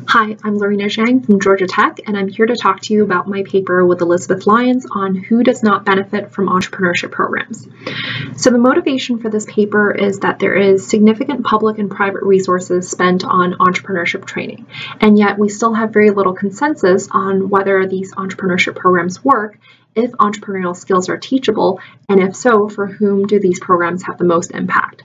Hi, I'm Laurina Zhang from Georgia Tech, and I'm here to talk to you about my paper with Elizabeth Lyons on who does not benefit from entrepreneurship programs. So the motivation for this paper is that there is significant public and private resources spent on entrepreneurship training, and yet we still have very little consensus on whether these entrepreneurship programs work, if entrepreneurial skills are teachable, and if so, for whom do these programs have the most impact.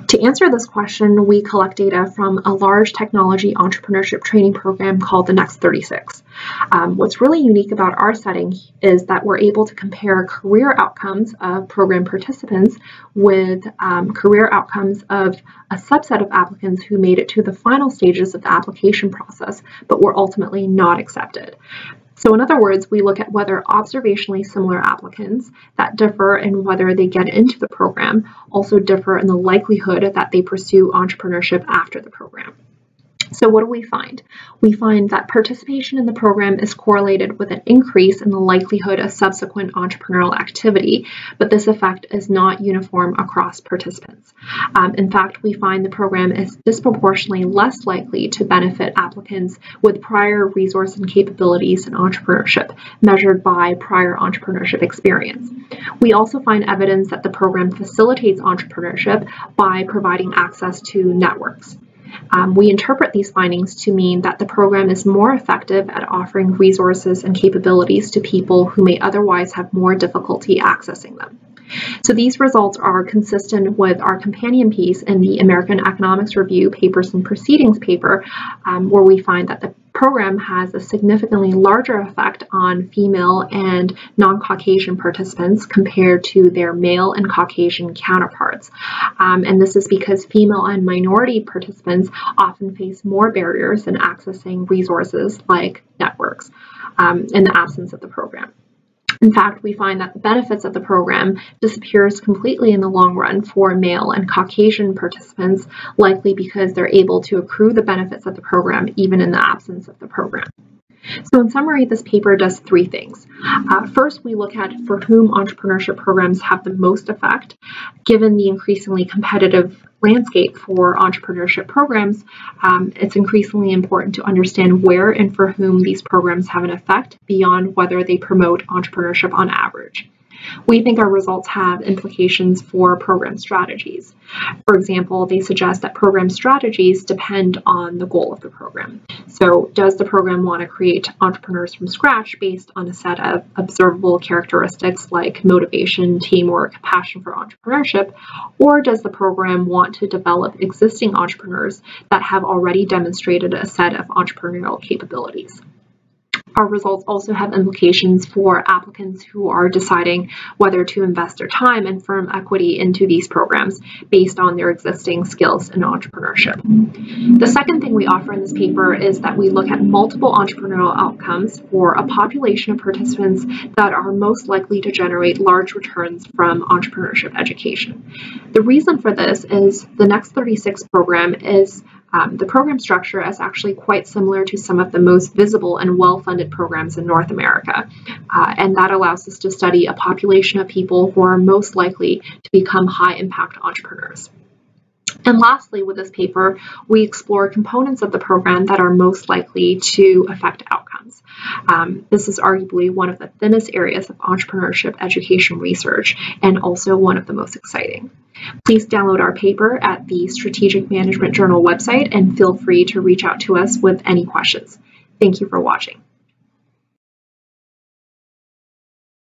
To answer this question, we collect data from a large technology entrepreneurship training program called the Next 36. What's really unique about our setting is that we're able to compare career outcomes of program participants with career outcomes of a subset of applicants who made it to the final stages of the application process, but were ultimately not accepted. So in other words, we look at whether observationally similar applicants that differ in whether they get into the program also differ in the likelihood that they pursue entrepreneurship after the program. So what do we find? We find that participation in the program is correlated with an increase in the likelihood of subsequent entrepreneurial activity, but this effect is not uniform across participants. In fact, we find the program is disproportionately less likely to benefit applicants with prior resource and capabilities in entrepreneurship, measured by prior entrepreneurship experience. We also find evidence that the program facilitates entrepreneurship by providing access to networks. We interpret these findings to mean that the program is more effective at offering resources and capabilities to people who may otherwise have more difficulty accessing them. So these results are consistent with our companion piece in the American Economics Review Papers and Proceedings paper, where we find that the program has a significantly larger effect on female and non-Caucasian participants compared to their male and Caucasian counterparts. And this is because female and minority participants often face more barriers in accessing resources like networks in the absence of the program. In fact, we find that the benefits of the program disappears completely in the long run for male and Caucasian participants, likely because they're able to accrue the benefits of the program even in the absence of the program. So in summary, this paper does three things. First, we look at for whom entrepreneurship programs have the most effect. Given the increasingly competitive landscape for entrepreneurship programs, it's increasingly important to understand where and for whom these programs have an effect beyond whether they promote entrepreneurship on average. We think our results have implications for program strategies. For example, they suggest that program strategies depend on the goal of the program. So does the program want to create entrepreneurs from scratch based on a set of observable characteristics like motivation, teamwork, passion for entrepreneurship, or does the program want to develop existing entrepreneurs that have already demonstrated a set of entrepreneurial capabilities? Our results also have implications for applicants who are deciding whether to invest their time and firm equity into these programs based on their existing skills in entrepreneurship. The second thing we offer in this paper is that we look at multiple entrepreneurial outcomes for a population of participants that are most likely to generate large returns from entrepreneurship education. The reason for this is the Next 36 program is the program structure is actually quite similar to some of the most visible and well-funded programs in North America, and that allows us to study a population of people who are most likely to become high-impact entrepreneurs. And lastly, with this paper, we explore components of the program that are most likely to affect outcomes. This is arguably one of the thinnest areas of entrepreneurship education research and also one of the most exciting. Please download our paper at the Strategic Management Journal website and feel free to reach out to us with any questions. Thank you for watching.